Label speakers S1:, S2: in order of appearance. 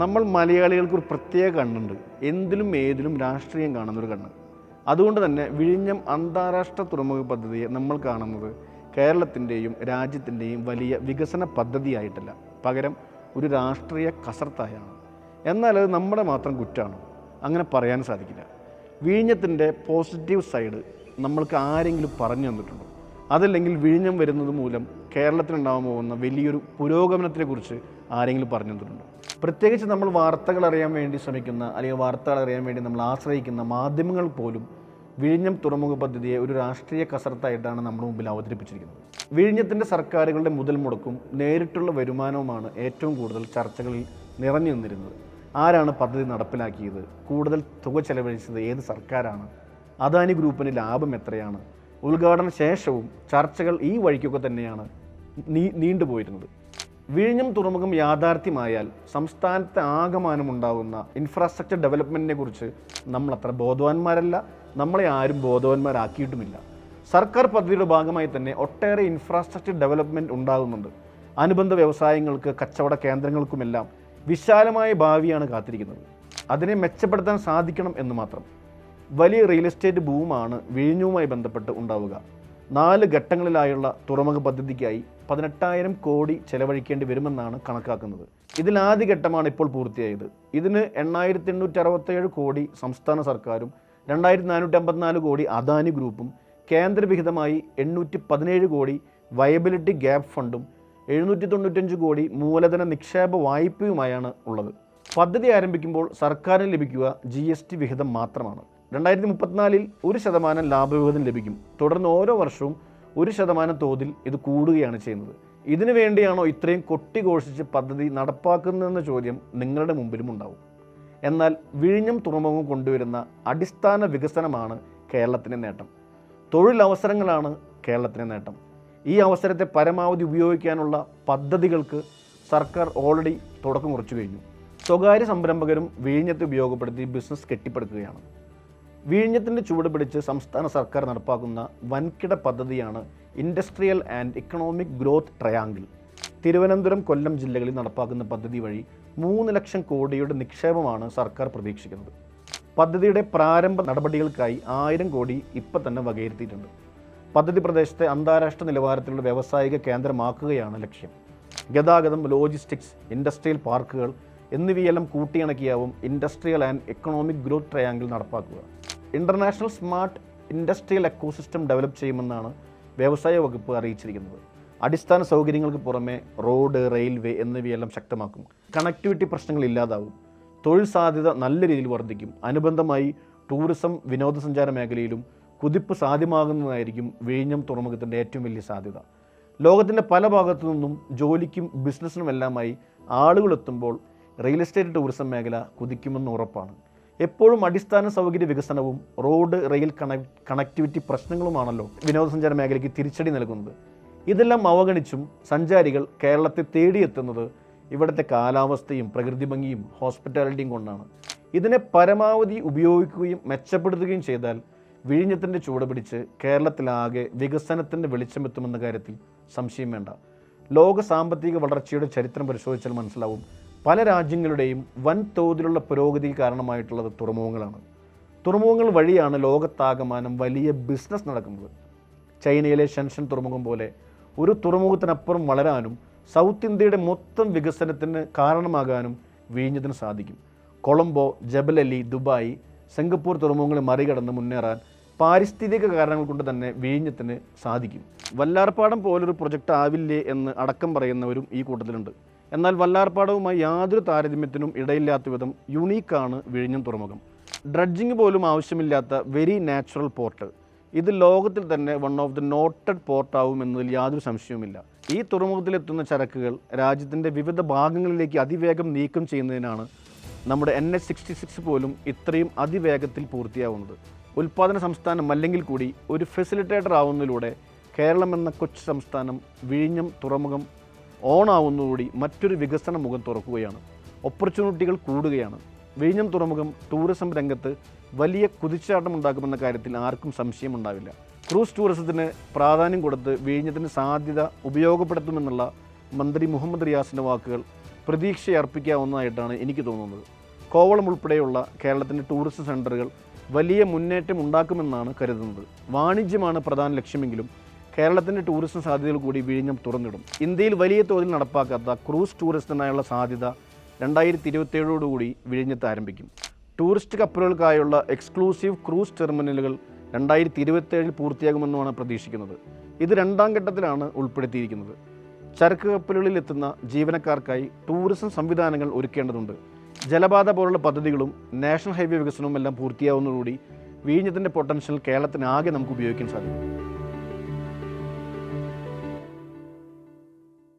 S1: നമ്മൾ മലയാളികൾക്ക് ഒരു പ്രത്യേക കണ്ണുണ്ട്. എന്തിലും ഏതിലും രാഷ്ട്രീയം കാണുന്നൊരു കണ്ണ്. അതുകൊണ്ട് തന്നെ വിഴിഞ്ഞം അന്താരാഷ്ട്ര തുറമുഖ പദ്ധതിയെ നമ്മൾ കാണുന്നത് കേരളത്തിൻ്റെയും രാജ്യത്തിൻ്റെയും വലിയ വികസന പദ്ധതിയായിട്ടല്ല, പകരം ഒരു രാഷ്ട്രീയ കസർത്തായാണ്. എന്നാൽ അത് നമ്മുടെ മാത്രം കുറ്റമാണ്, അങ്ങനെ പറയാൻ സാധിക്കില്ല. വിഴിഞ്ഞത്തിൻ്റെ പോസിറ്റീവ് സൈഡ് നമ്മൾക്ക് ആരെങ്കിലും പറഞ്ഞു തന്നിട്ടുണ്ടോ? അതല്ലെങ്കിൽ വിഴിഞ്ഞം വരുന്നത് മൂലം കേരളത്തിനുണ്ടാകാൻ പോകുന്ന വലിയൊരു പുരോഗമനത്തെക്കുറിച്ച് ആരെങ്കിലും പറഞ്ഞു തന്നിട്ടുണ്ടോ? പ്രത്യേകിച്ച് നമ്മൾ വാർത്തകൾ അറിയാൻ വേണ്ടി ശ്രമിക്കുന്ന, അല്ലെങ്കിൽ വാർത്തകൾ അറിയാൻ വേണ്ടി നമ്മൾ ആശ്രയിക്കുന്ന മാധ്യമങ്ങൾ പോലും വിഴിഞ്ഞം തുറമുഖ പദ്ധതിയെ ഒരു രാഷ്ട്രീയ കസർത്തായിട്ടാണ് നമ്മുടെ മുമ്പിൽ അവതരിപ്പിച്ചിരിക്കുന്നത്. വിഴിഞ്ഞത്തിൻ്റെ സർക്കാരുകളുടെ മുതൽ മുടക്കും നേരിട്ടുള്ള വരുമാനവുമാണ് ഏറ്റവും കൂടുതൽ ചർച്ചകളിൽ നിറഞ്ഞു നിന്നിരുന്നത്. ആരാണ് പദ്ധതി നടപ്പിലാക്കിയത്? കൂടുതൽ തുക ചെലവഴിച്ചത് ഏത് സർക്കാരാണ്? അദാനി ഗ്രൂപ്പിന് ലാഭം എത്രയാണ്? ഉദ്ഘാടന ശേഷവും ചർച്ചകൾ ഈ വഴിക്കൊക്കെ തന്നെയാണ് നീണ്ടുപോയിരുന്നത്. വിഴിഞ്ഞം തുറമുഖം യാഥാർത്ഥ്യമായാൽ സംസ്ഥാനത്തെ ആകമാനമുണ്ടാകുന്ന ഇൻഫ്രാസ്ട്രക്ചർ ഡെവലപ്മെൻറ്റിനെ കുറിച്ച് നമ്മളത്ര ബോധവാന്മാരല്ല, നമ്മളെ ആരും ബോധവാന്മാരാക്കിയിട്ടുമില്ല. സർക്കാർ പദ്ധതിയുടെ ഭാഗമായി തന്നെ ഒട്ടേറെ ഇൻഫ്രാസ്ട്രക്ചർ ഡെവലപ്മെൻറ്റ് ഉണ്ടാകുന്നുണ്ട്. അനുബന്ധ വ്യവസായങ്ങൾക്ക്, കച്ചവട കേന്ദ്രങ്ങൾക്കുമെല്ലാം വിശാലമായ ഭാവിയാണ് കാത്തിരിക്കുന്നത്. അതിനെ മെച്ചപ്പെടുത്താൻ സാധിക്കണം എന്ന് മാത്രം. വലിയ റിയൽ എസ്റ്റേറ്റ് ബൂമാണ് വിഴിഞ്ഞവുമായി ബന്ധപ്പെട്ട് ഉണ്ടാവുക. 4 ഘട്ടങ്ങളിലായുള്ള തുറമുഖ പദ്ധതിക്കായി 18,000 കോടി ചെലവഴിക്കേണ്ടി വരുമെന്നാണ് കണക്കാക്കുന്നത്. ഇതിൽ ആദ്യ ഘട്ടമാണ് ഇപ്പോൾ പൂർത്തിയായത്. ഇതിന് 8,867 കോടി സംസ്ഥാന സർക്കാരും 2,454 കോടി അദാനി ഗ്രൂപ്പും, കേന്ദ്രവിഹിതമായി 817 കോടി വയബിലിറ്റി ഗ്യാപ്പ് ഫണ്ടും 795 കോടി മൂലധന നിക്ഷേപ വായ്പയുമായാണ് ഉള്ളത്. പദ്ധതി ആരംഭിക്കുമ്പോൾ സർക്കാരിന് ലഭിക്കുക GST വിഹിതം മാത്രമാണ്. 2034 1% ലാഭവിഹിതം ലഭിക്കും. തുടർന്ന് ഓരോ വർഷവും 1% തോതിൽ ഇത് കൂടുകയാണ് ചെയ്യുന്നത്. ഇതിനു വേണ്ടിയാണോ ഇത്രയും കൊട്ടിഘോഷിച്ച് പദ്ധതി നടപ്പാക്കുന്നതെന്ന ചോദ്യം നിങ്ങളുടെ മുമ്പിലും ഉണ്ടാവും. എന്നാൽ വിഴിഞ്ഞം തുറമുഖം കൊണ്ടുവരുന്ന അടിസ്ഥാന വികസനമാണ് കേരളത്തിൻ്റെ നേട്ടം. തൊഴിലവസരങ്ങളാണ് കേരളത്തിൻ്റെ നേട്ടം. ഈ അവസരത്തെ പരമാവധി ഉപയോഗിക്കാനുള്ള പദ്ധതികൾക്ക് സർക്കാർ ഓൾറെഡി തുടക്കം കുറിച്ചു കഴിഞ്ഞു. സ്വകാര്യ സംരംഭകരും വിഴിഞ്ഞത്തെ ഉപയോഗപ്പെടുത്തി ബിസിനസ് കെട്ടിപ്പടുക്കുകയാണ്. വിഴിഞ്ഞത്തിൻ്റെ ചുവട് പിടിച്ച് സംസ്ഥാന സർക്കാർ നടപ്പാക്കുന്ന വൻകിട പദ്ധതിയാണ് industrial and economic growth triangle. Thiruvananthapuram, Kollam ജില്ലകളിൽ നടപ്പാക്കുന്ന പദ്ധതി വഴി 3 ലക്ഷം കോടിയുടെ നിക്ഷേപമാണ് സർക്കാർ പ്രതീക്ഷിക്കുന്നത്. പദ്ധതിയുടെ പ്രാരംഭ നടപടികൾക്കായി 1000 കോടി ഇപ്പം തന്നെ വകയിരുത്തിയിട്ടുണ്ട്. പദ്ധതി പ്രദേശത്തെ അന്താരാഷ്ട്ര നിലവാരത്തിലുള്ള വ്യാവസായിക കേന്ദ്രമാക്കുകയാണ് ലക്ഷ്യം. ഗതാഗതം, ലോജിസ്റ്റിക്സ്, ഇൻഡസ്ട്രിയൽ പാർക്കുകൾ എന്നിവയെല്ലാം കൂട്ടിയിണക്കിയാവും industrial and economic growth triangle നടപ്പാക്കുക. International smart industrial ecosystem develop ചെയ്യുമെന്നാണ് വ്യവസായ വകുപ്പ് അറിയിച്ചിരിക്കുന്നത്. അടിസ്ഥാന സൗകര്യങ്ങൾക്ക് പുറമെ റോഡ്, റെയിൽവേ എന്നിവയെല്ലാം ശക്തമാക്കും. കണക്ടിവിറ്റി പ്രശ്നങ്ങൾ ഇല്ലാതാവും. തൊഴിൽ സാധ്യത നല്ല രീതിയിൽ വർദ്ധിക്കും. അനുബന്ധമായി ടൂറിസം, വിനോദസഞ്ചാര മേഖലയിലും കുതിപ്പ് സാധ്യമാകുന്നതായിരിക്കും വിഴിഞ്ഞം തുറമുഖത്തിൻ്റെ ഏറ്റവും വലിയ സാധ്യത. ലോകത്തിൻ്റെ പല ഭാഗത്തു നിന്നും ജോലിക്കും ബിസിനസ്സിനുമെല്ലാമായി ആളുകൾ എത്തുമ്പോൾ റിയൽ എസ്റ്റേറ്റ് ടൂറിസം മേഖല കുതിക്കുമെന്ന് ഉറപ്പാണ്. എപ്പോഴും അടിസ്ഥാന സൗകര്യ വികസനവും റോഡ്, റെയിൽ കണക്ടിവിറ്റി പ്രശ്നങ്ങളുമാണല്ലോ വിനോദസഞ്ചാര മേഖലയ്ക്ക് തിരിച്ചടി നൽകുന്നത്. ഇതെല്ലാം അവഗണിച്ചും സഞ്ചാരികൾ കേരളത്തെ തേടിയെത്തുന്നത് ഇവിടുത്തെ കാലാവസ്ഥയും പ്രകൃതി ഭംഗിയും ഹോസ്പിറ്റാലിറ്റിയും കൊണ്ടാണ്. ഇതിനെ പരമാവധി ഉപയോഗിക്കുകയും മെച്ചപ്പെടുത്തുകയും ചെയ്താൽ വിഴിഞ്ഞത്തിൻ്റെ ചുവട് പിടിച്ച് കേരളത്തിലാകെ വികസനത്തിൻ്റെ വെളിച്ചമെത്തുമെന്ന കാര്യത്തിൽ സംശയം വേണ്ട. ലോക സാമ്പത്തിക വളർച്ചയുടെ ചരിത്രം പരിശോധിച്ചാൽ മനസ്സിലാവും, പല രാജ്യങ്ങളുടെയും വൻതോതിലുള്ള പുരോഗതിക്ക് കാരണമായിട്ടുള്ളത് തുറമുഖങ്ങളാണ്. തുറമുഖങ്ങൾ വഴിയാണ് ലോകത്താകമാനം വലിയ ബിസിനസ് നടക്കുന്നത്. ചൈനയിലെ ഷെൻഷൻ തുറമുഖം പോലെ ഒരു തുറമുഖത്തിനപ്പുറം വളരാനും സൗത്ത് ഇന്ത്യയുടെ മൊത്തം വികസനത്തിന് കാരണമാകാനും വിഴിഞ്ഞത്തിന് സാധിക്കും. കൊളംബോ, ജബൽ അലി, ദുബായ്, സിംഗപ്പൂർ തുറമുഖങ്ങളെ മറികടന്ന് മുന്നേറാൻ പാരിസ്ഥിതിക കാരണങ്ങൾ കൊണ്ട് തന്നെ വിഴിഞ്ഞത്തിന് സാധിക്കും. വല്ലാർപാടം പോലൊരു പ്രൊജക്റ്റ് ആവില്ലേ എന്ന് അടക്കം പറയുന്നവരും ഈ കൂട്ടത്തിലുണ്ട്. എന്നാൽ വല്ലാർപാടവുമായി യാതൊരു താരതമ്യത്തിനും ഇടയില്ലാത്ത വിധം യുണീക്കാണ് വിഴിഞ്ഞം തുറമുഖം. ഡ്രഡ്ജിങ് പോലും ആവശ്യമില്ലാത്ത വെരി നാച്ചുറൽ പോർട്ട്. ഇത് ലോകത്തിൽ തന്നെ വൺ ഓഫ് ദി നോട്ടഡ് പോർട്ടാവും എന്നതിൽ യാതൊരു സംശയവുമില്ല. ഈ തുറമുഖത്തിലെത്തുന്ന ചരക്കുകൾ രാജ്യത്തിൻ്റെ വിവിധ ഭാഗങ്ങളിലേക്ക് അതിവേഗം നീക്കം ചെയ്യുന്നതിനാണ് നമ്മുടെ NH-66 പോലും ഇത്രയും അതിവേഗത്തിൽ പൂർത്തിയാവുന്നത്. ഉൽപ്പാദന സംസ്ഥാനം അല്ലെങ്കിൽ കൂടി ഒരു ഫെസിലിറ്റേറ്റർ ആവുന്നതിലൂടെ കേരളം എന്ന കൊച്ചു സംസ്ഥാനം വിഴിഞ്ഞം തുറമുഖം ഓണാവുന്നതോടുകൂടി മറ്റൊരു വികസന മുഖം തുറക്കുകയാണ്. ഓപ്പർച്യൂണിറ്റികൾ കൂടുകയാണ്. വിഴിഞ്ഞം തുറമുഖം ടൂറിസം രംഗത്ത് വലിയ കുതിച്ചാട്ടം ഉണ്ടാക്കുമെന്ന കാര്യത്തിൽ ആർക്കും സംശയമുണ്ടാവില്ല. ക്രൂസ് ടൂറിസത്തിന് പ്രാധാന്യം കൊടുത്ത് വിഴിഞ്ഞത്തിൻ്റെ സാധ്യത ഉപയോഗപ്പെടുത്തുമെന്നുള്ള മന്ത്രി മുഹമ്മദ് റിയാസിൻ്റെ വാക്കുകൾ പ്രതീക്ഷയർപ്പിക്കാവുന്നതായിട്ടാണ് എനിക്ക് തോന്നുന്നത്. കോവളം ഉൾപ്പെടെയുള്ള കേരളത്തിൻ്റെ ടൂറിസ്റ്റ് സെൻറ്ററുകൾ വലിയ മുന്നേറ്റം ഉണ്ടാക്കുമെന്നാണ് കരുതുന്നത്. വാണിജ്യമാണ് പ്രധാന ലക്ഷ്യമെങ്കിലും കേരളത്തിൻ്റെ ടൂറിസം സാധ്യതകൾ കൂടി വിഴിഞ്ഞം തുറന്നിടും. ഇന്ത്യയിൽ വലിയ തോതിൽ നടപ്പാക്കാത്ത ക്രൂസ് ടൂറിസത്തിനായുള്ള സാധ്യത 2027 വിഴിഞ്ഞത്ത് ആരംഭിക്കും. ടൂറിസ്റ്റ് കപ്പലുകൾക്കായുള്ള എക്സ്ക്ലൂസീവ് ക്രൂസ് ടെർമിനലുകൾ 2027 പൂർത്തിയാകുമെന്നുമാണ് പ്രതീക്ഷിക്കുന്നത്. ഇത് രണ്ടാം ഘട്ടത്തിലാണ് ഉൾപ്പെടുത്തിയിരിക്കുന്നത്. ചരക്ക് കപ്പലുകളിൽ എത്തുന്ന ജീവനക്കാർക്കായി ടൂറിസം സംവിധാനങ്ങൾ ഒരുക്കേണ്ടതുണ്ട്. ജലപാത പോലുള്ള പദ്ധതികളും നാഷണൽ ഹൈവേ വികസനവും എല്ലാം പൂർത്തിയാവുന്നതോടുകൂടി വിഴിഞ്ഞത്തിൻ്റെ പൊട്ടൻഷ്യൽ കേരളത്തിനാകെ നമുക്ക് ഉപയോഗിക്കാൻ സാധിക്കും.